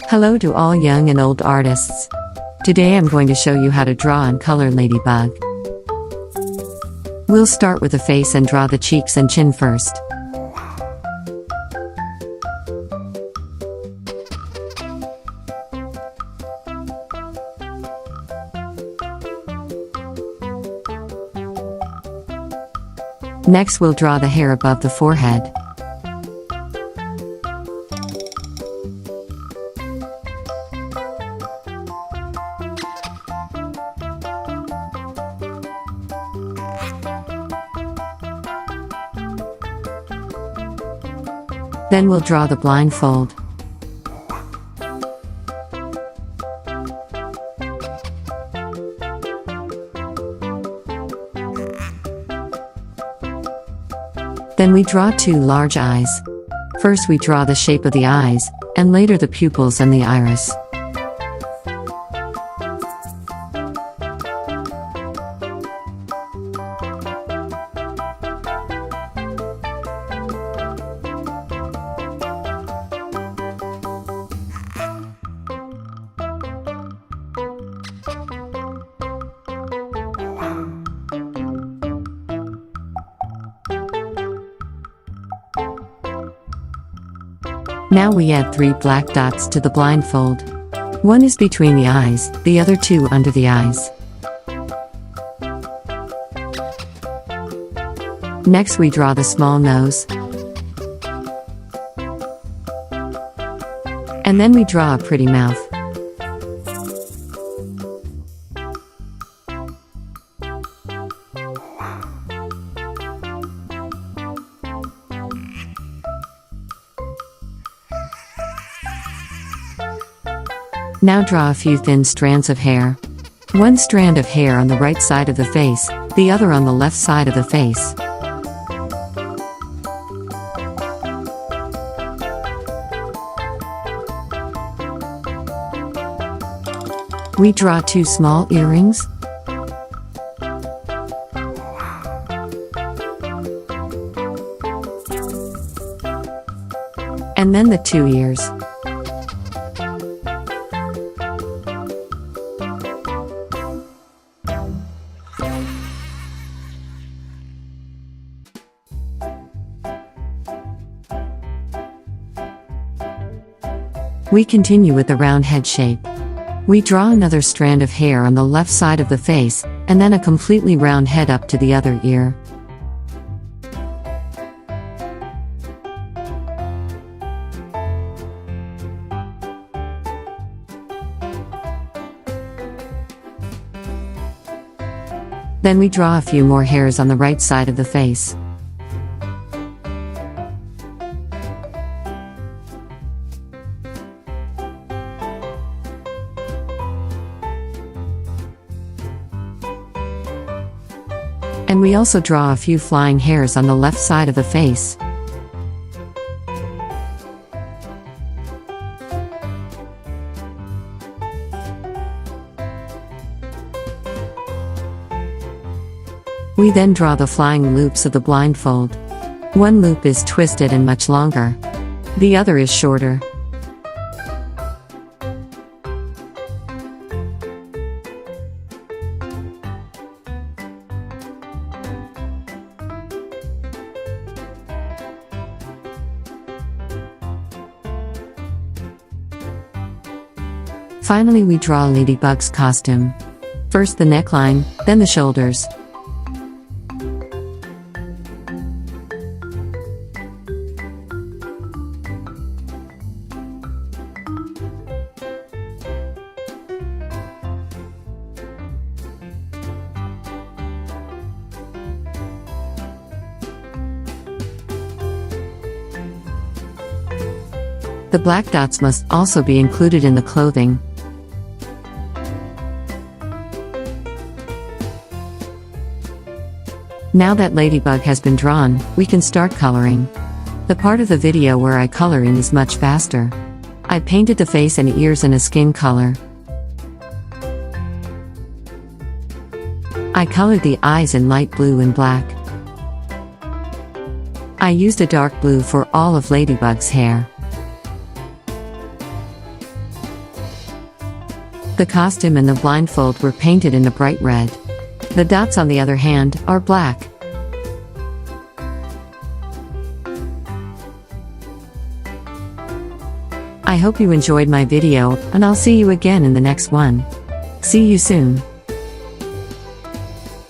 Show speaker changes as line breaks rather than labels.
Hello to all young and old artists. Today I'm going to show you how to draw and color Ladybug. We'll start with the face and draw the cheeks and chin first. Next we'll draw the hair above the forehead. Then we'll draw the blindfold. Then we draw two large eyes. First we draw the shape of the eyes, and later the pupils and the iris. Now we add 3 black dots to the blindfold. One is between the eyes, the other 2 under the eyes. Next we draw the small nose. And then we draw a pretty mouth. Now draw a few thin strands of hair. One strand of hair on the right side of the face, the other on the left side of the face. We draw 2 small earrings. And then the 2 ears. We continue with the round head shape. We draw another strand of hair on the left side of the face, and then a completely round head up to the other ear. Then we draw a few more hairs on the right side of the face. And we also draw a few flying hairs on the left side of the face. We then draw the flying loops of the blindfold. One loop is twisted and much longer. The other is shorter. Finally, we draw Ladybug's costume. First the neckline, then the shoulders. The black dots must also be included in the clothing. Now that Ladybug has been drawn, we can start coloring. The part of the video where I color in is much faster. I painted the face and ears in a skin color. I colored the eyes in light blue and black. I used a dark blue for all of Ladybug's hair. The costume and the blindfold were painted in a bright red. The dots, on the other hand, are black. I hope you enjoyed my video, and I'll see you again in the next one. See you soon.